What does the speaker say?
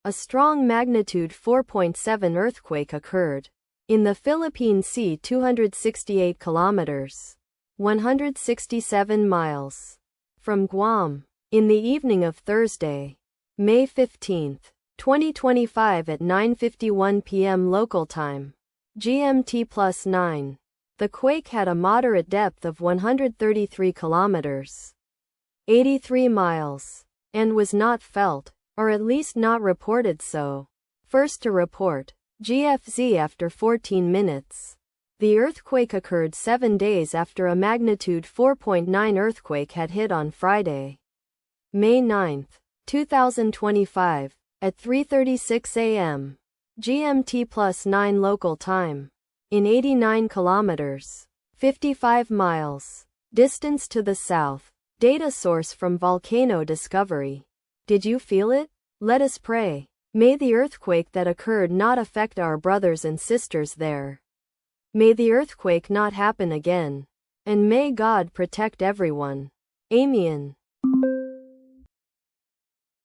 A strong magnitude 4.7 earthquake occurred in the Philippine Sea 268 kilometers, 167 miles from Guam in the evening of Thursday, May 15, 2025 at 9:51 p.m. local time, GMT+9. The quake had a moderate depth of 133 kilometers, 83 miles, and was not felt, or at least not reported so. First to report, GFZ after 14 minutes. The earthquake occurred 7 days after a magnitude 4.9 earthquake had hit on Friday, May 9, 2025, at 3:36 a.m. GMT+9 local time, in 89 kilometers, 55 miles, distance to the south. Data source from Volcano Discovery. Did you feel it? Let us pray. May the earthquake that occurred not affect our brothers and sisters there. May the earthquake not happen again. And may God protect everyone. Amen.